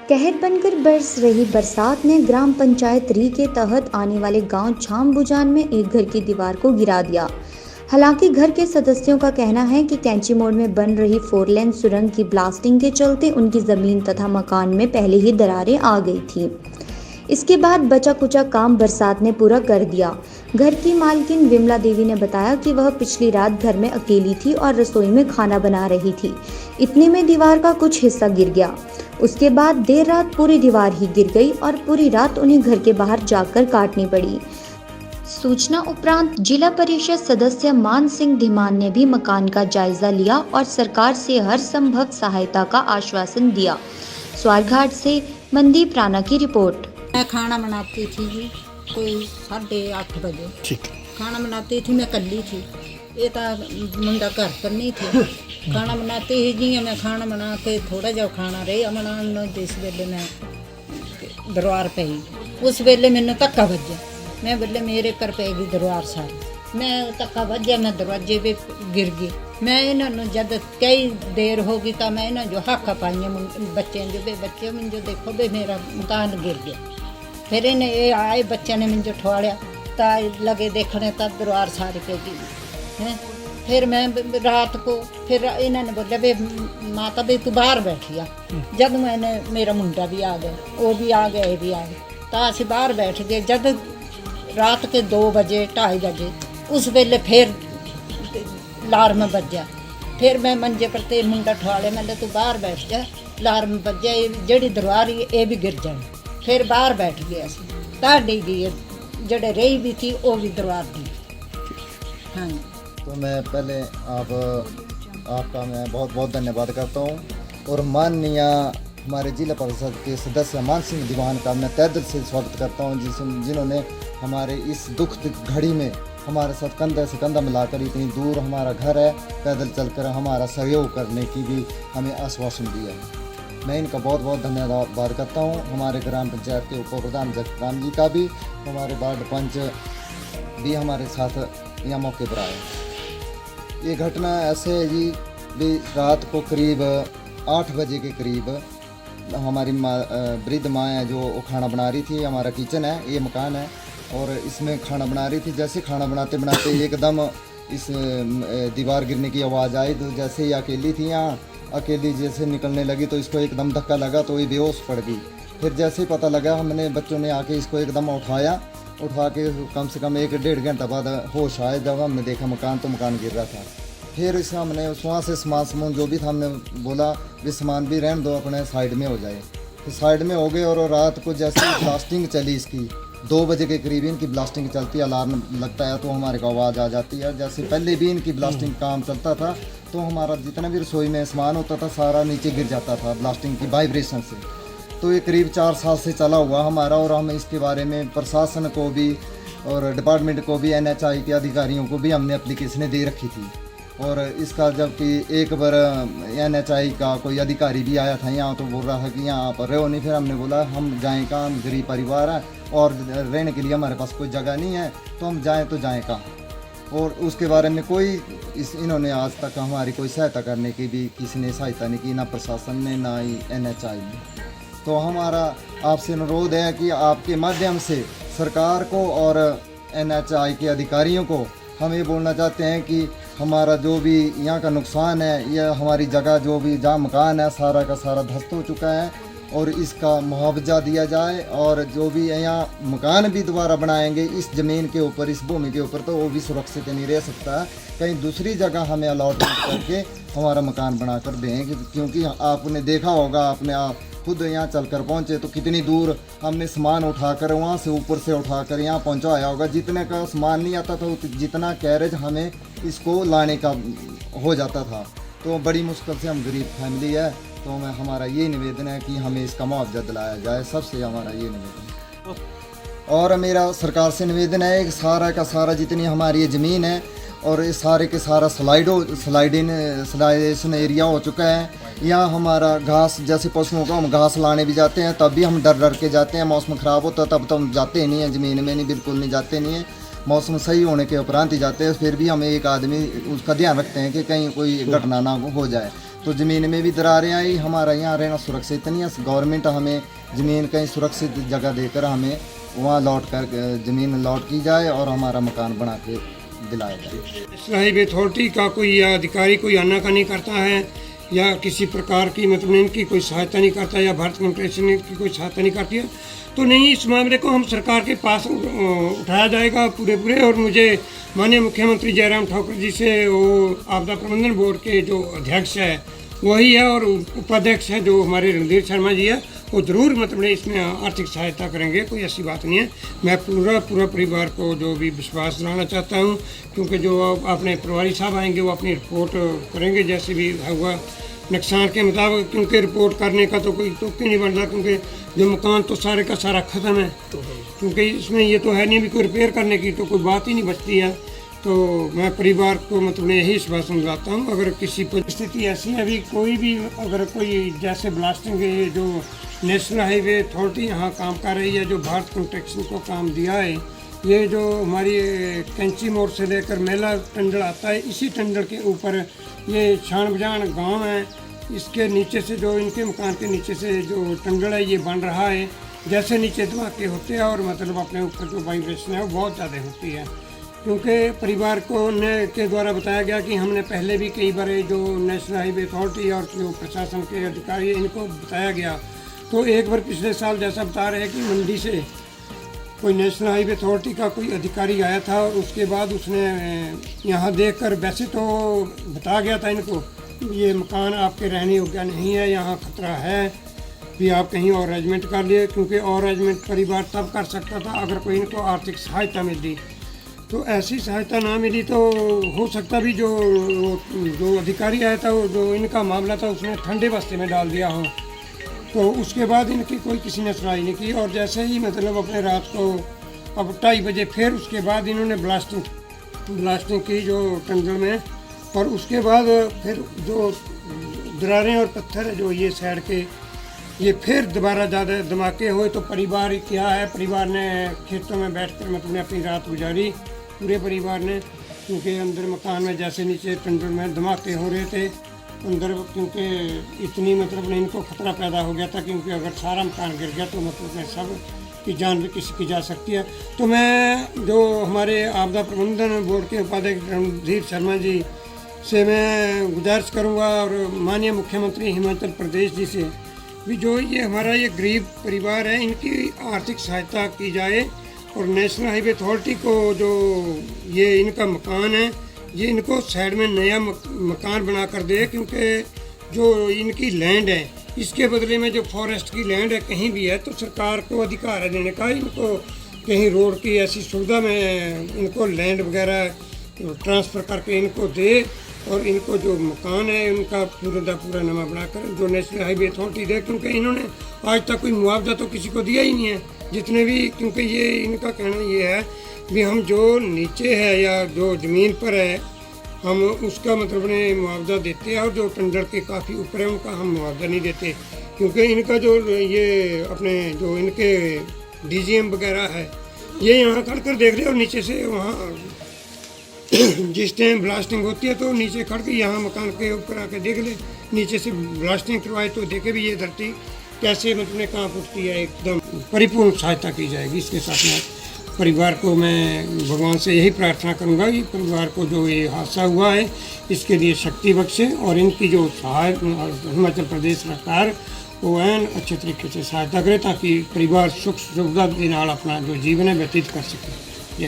कहर बनकर बरस रही बरसात ने ग्राम पंचायत री के तहत आने वाले गांव छामबुजान में एक घर की दीवार को गिरा दिया। हालांकि घर के सदस्यों का कहना है कि कैंची मोड़ में बन रही 4 लेन सुरंग की ब्लास्टिंग के चलते उनकी जमीन तथा मकान में पहले ही दरारें आ गई थी। इसके बाद बचा कुचा काम बरसात ने पूरा कर दिया। घर की मालकिन विमला देवी ने बताया कि वह पिछली रात घर में अकेली थी और रसोई में खाना बना रही थी। इतने में दीवार का कुछ हिस्सा गिर गया। उसके बाद देर रात पूरी दीवार ही गिर गई और पूरी रात उन्हें घर के बाहर जाकर काटनी पड़ी। सूचना उपरांत जिला परिषद सदस्य मान सिंह धीमान ने भी मकान का जायजा लिया और सरकार से हर संभव सहायता का आश्वासन दिया। स्वारघाट से मनदीप राणा की रिपोर्ट। मैं खाना बनाती थी जी, कोई 8:30 बजे ठीक। खाना बनाती थी। मैं कल्ली थी, ये तो मुंडा घर पर नहीं थे। खाना बनाते ही जी मैं खाना बना के थोड़ा जा खाना रही बनाने जिस वेले मैं दरबार पे ही उस वेले मैंने धक्का वज्या। मैं बोले मेरे कर पेगी दरबार सारी। मैं धक्का वज्या, मैं दरवाजे पे गिर गई। मैं इन्होंने जब कई देर होगी तो मैं इन्होंने जो हाका पाइया बच्चे जो बच्चे मुझे देखो बे मेरा मकान गिर गया। फिर इन्हें ये आए बच्चे ने मुझे ठवाड़िया तो लगे देखने तब दरबार सारी पे गई हैं। फिर मैं रात को फिर इन्होंने बोला बे माता बे तू बाहर बैठिया। जब मैंने मेरा मुंडा भी आ गया, वो भी आ गया, ये भी आ गया, तो अस बाहर बैठ गए। जब रात के 2 बजे 2:30 बजे उस वेले फिर लार्म बजा। फिर मैं मंजे पर ते मुंडा ठवाले, मैंने तू बाहर बैठ जा, लार्म बजा जड़ी दरबार ये भी गिर जाए। फिर बाहर बैठ गया ताड़ी गई जड़े रही भी थी वो भी दरबार दी। हाँ, तो मैं पहले आपका मैं बहुत बहुत धन्यवाद करता हूँ और माननीय हमारे जिला परिषद के सदस्य मान सिंह दीवान का मैं तहे दिल से स्वागत करता हूँ, जिन्होंने हमारे इस दुख घड़ी में हमारे साथ कंधे से कंधा मिलाकर इतनी दूर हमारा घर है पैदल चलकर हमारा सहयोग करने की भी हमें आश्वासन दिया है। मैं इनका बहुत बहुत धन्यवाद करता हूँ। हमारे ग्राम पंचायत के उप प्रधान जगराम जी का भी, हमारे वार्ड पंच भी हमारे साथ यहाँ मौके पर आए। ये घटना ऐसे है जी, भी रात को करीब 8 बजे के करीब हमारी वृद्ध माँ है जो खाना बना रही थी। हमारा किचन है, ये मकान है और इसमें खाना बना रही थी। जैसे खाना बनाते बनाते एकदम इस दीवार गिरने की आवाज़ आई। तो जैसे ही अकेली थी यहाँ, अकेली जैसे निकलने लगी तो इसको एकदम धक्का लगा तो ये बेहोश पड़ गई। फिर जैसे ही पता लगा हमने बच्चों ने आके इसको एकदम उठा के कम से कम 1-1.5 घंटा बाद होश आए। जब हमने देखा तो मकान गिर रहा था। फिर इसे हमने वहाँ से सामान जो भी था हमने बोला भी सामान भी रहने दो, अपने साइड में हो जाए। तो साइड में हो गए और रात को जैसे ब्लास्टिंग चली इसकी 2 बजे के करीब इनकी ब्लास्टिंग चलती है, अलार्म लगता है तो हमारे को आवाज़ आ जाती है। जैसे पहले भी इनकी ब्लास्टिंग काम चलता था तो हमारा जितना भी रसोई में सामान होता था सारा नीचे गिर जाता था ब्लास्टिंग की वाइब्रेशन से। तो ये करीब 4 साल से चला हुआ हमारा और हम इसके बारे में प्रशासन को भी और डिपार्टमेंट को भी NHI के अधिकारियों को भी हमने एप्लीकेशनें दे रखी थी। और इसका जबकि एक बार NHI का कोई अधिकारी भी आया था यहाँ तो बोल रहा है कि यहाँ पर रहो नहीं। फिर हमने बोला हम जाएँ कहाँ, हम गरीब परिवार है और रहने के लिए हमारे पास कोई जगह नहीं है तो हम जाएँ तो जाएँ कहाँ। और उसके बारे में इन्होंने आज तक हमारी कोई सहायता करने की भी किसी ने सहायता नहीं की, ना प्रशासन ने ना ही NHI ने। तो हमारा आपसे अनुरोध है कि आपके माध्यम से सरकार को और NHI के अधिकारियों को हम ये बोलना चाहते हैं कि हमारा जो भी यहाँ का नुकसान है या हमारी जगह जो भी जहाँ मकान है सारा का सारा ध्वस्त हो चुका है और इसका मुआवजा दिया जाए। और जो भी यहाँ मकान भी दोबारा बनाएंगे इस ज़मीन के ऊपर, इस भूमि के ऊपर, तो वो भी सुरक्षित नहीं रह सकता है। कहीं दूसरी जगह हमें अलॉटमेंट करके हमारा मकान बना कर दें, क्योंकि आपने देखा होगा, आपने आप खुद यहाँ चलकर पहुँचे तो कितनी दूर हमने सामान उठाकर वहाँ से ऊपर से उठाकर यहाँ पहुँचाया होगा। जितने का सामान नहीं आता था जितना कैरेज हमें इसको लाने का हो जाता था। तो बड़ी मुश्किल से हम गरीब फैमिली है, तो हमारा ये निवेदन है कि हमें इसका मुआवजा दिलाया जाए। सबसे हमारा ये निवेदन है। और मेरा सरकार से निवेदन है कि सारा का सारा जितनी हमारी ये ज़मीन है और ये सारे के सारा स्लाइडेशन एरिया हो चुका है। यहाँ हमारा घास, जैसे पशुओं को हम घास लाने भी जाते हैं तब भी हम डर के जाते हैं। मौसम ख़राब होता है तब तो हम जाते ही नहीं हैं, ज़मीन में नहीं, बिल्कुल नहीं जाते नहीं हैं। मौसम सही होने के उपरांत ही जाते हैं। फिर भी हम एक आदमी उसका ध्यान रखते हैं कि कहीं कोई घटना ना हो जाए। तो ज़मीन में भी दरारें आई। हमारा यहाँ रहना सुरक्षित नहीं है। गवर्नमेंट हमें ज़मीन कहीं सुरक्षित जगह देकर हमें वहाँ लौट कर ज़मीन लौट की जाए और हमारा मकान बना के दिलाया जाए। नेशनल हाईवे अथॉरिटी का कोई या अधिकारी कोई आनाकानी करता है या किसी प्रकार की मतलब इनकी कोई सहायता नहीं करता या भारत कॉन्ट्रैक्शन की कोई सहायता नहीं करती है तो नहीं, इस मामले को हम सरकार के पास उठाया जाएगा पूरे। और मुझे माननीय मुख्यमंत्री जयराम ठाकुर जी से वो आपदा प्रबंधन बोर्ड के जो अध्यक्ष है वही है और उपाध्यक्ष है जो हमारे रणधीर शर्मा जी है, वो ज़रूर मतलब इसमें आर्थिक सहायता करेंगे। कोई ऐसी बात नहीं है। मैं पूरा परिवार को जो भी विश्वास दिलाना चाहता हूँ, क्योंकि जो अपने प्रभारी साहब आएंगे वो अपनी रिपोर्ट करेंगे जैसे भी हुआ नुकसान के मुताबिक, क्योंकि रिपोर्ट करने का तो कोई तुक ही नहीं बनता, क्योंकि जो मकान तो सारे का सारा ख़त्म है, क्योंकि इसमें ये तो है नहीं भी कोई रिपेयर करने की तो कोई बात ही नहीं बचती है। तो मैं परिवार को मतलब यही आश्वासन दिलाता हूँ, अगर किसी परिस्थिति ऐसी है अभी कोई भी अगर कोई जैसे ब्लास्टिंग जो नेशनल हाईवे अथॉरिटी यहाँ काम कर रही है, जो भारत कॉन्ट्रैक्शन को काम दिया है, ये जो हमारी कैंची मोड़ से लेकर मेला टंडल आता है, इसी टंडल के ऊपर ये छान बजान गाँव है, इसके नीचे से जो इनके मकान के नीचे से जो टंडल है ये बन रहा है। जैसे नीचे धमाके होते हैं और मतलब अपने ऊपर जो वाइब्रेशन है वो बहुत ज़्यादा होती है, क्योंकि परिवार को के द्वारा बताया गया कि हमने पहले भी कई बार जो नेशनल हाईवे अथॉरिटी और जो प्रशासन के अधिकारी इनको बताया गया, तो एक बार पिछले साल जैसा बता रहे हैं कि मंडी से कोई नेशनल हाईवे अथॉरिटी का कोई अधिकारी आया था और उसके बाद उसने यहाँ देखकर वैसे तो बता गया था इनको ये मकान आपके रहने योग्य नहीं है, यहाँ खतरा है भी आप कहीं और अरेंजमेंट कर लिए, क्योंकि और अरेंजमेंट परिवार तब कर सकता था अगर कोई इनको आर्थिक सहायता मिलती। तो ऐसी सहायता ना मिली तो हो सकता भी जो अधिकारी आया था जो इनका मामला था उसने ठंडे बस्ते में डाल दिया हो, तो उसके बाद इनकी कोई किसी ने सुनाई नहीं की। और जैसे ही मतलब अपने रात को अब 2:30 बजे फिर उसके बाद इन्होंने ब्लास्टिंग की जो टंडल में, और उसके बाद फिर जो दरारें और पत्थर जो ये साइड के ये फिर दोबारा ज़्यादा धमाके हुए। तो परिवार क्या है, परिवार ने खेतों में बैठकर मतलब अपनी रात गुजारी पूरे परिवार ने, क्योंकि अंदर मकान में जैसे नीचे टंडल में धमाके हो रहे थे अंदर, क्योंकि इतनी मतलब इनको खतरा पैदा हो गया था, क्योंकि अगर सारा मकान गिर गया तो मतलब सब की जान भी किसी की जा सकती है। तो मैं जो हमारे आपदा प्रबंधन बोर्ड के उपाध्यक्ष रणधीर शर्मा जी से मैं गुजारिश करूँगा और माननीय मुख्यमंत्री हिमाचल प्रदेश जी से भी जो ये हमारा ये गरीब परिवार है इनकी आर्थिक सहायता की जाए, और नेशनल हाईवे अथॉरिटी को जो ये इनका मकान है ये इनको साइड में नया मकान बना कर दे, क्योंकि जो इनकी लैंड है इसके बदले में जो फॉरेस्ट की लैंड है कहीं भी है तो सरकार को अधिकार है देने का, इनको कहीं रोड की ऐसी सुविधा में इनको लैंड वगैरह ट्रांसफ़र करके इनको दे, और इनको जो मकान है उनका पूरा नमा बनाकर जो नेशनल हाईवे अथॉरिटी दे, क्योंकि इन्होंने आज तक कोई मुआवजा तो किसी को दिया ही नहीं है जितने भी, क्योंकि ये इनका कहना ये है भी हम जो नीचे है या जो ज़मीन पर है हम उसका मतलब मुआवजा देते हैं, और जो टंडल के काफ़ी ऊपर है उनका हम मुआवजा नहीं देते, क्योंकि इनका जो ये अपने जो इनके DGM वगैरह है ये यहाँ खड़ कर देख रहे और नीचे से वहाँ जिस टाइम ब्लास्टिंग होती है तो नीचे खड़ के यहाँ मकान के ऊपर आके देख ले, नीचे से ब्लास्टिंग करवाए तो देखे भी ये धरती कैसे मतलब कांप उठती है। एकदम परिपूर्ण सहायता की जाएगी। इसके साथ में परिवार को मैं भगवान से यही प्रार्थना करूँगा कि परिवार को जो ये हादसा हुआ है इसके लिए शक्ति बख्शे, और इनकी जो सहायक हिमाचल प्रदेश सरकार वो एन अच्छे तरीके से सहायता करे ताकि परिवार सुख सुविधा के नाल अपना जो जीवन है व्यतीत कर सके।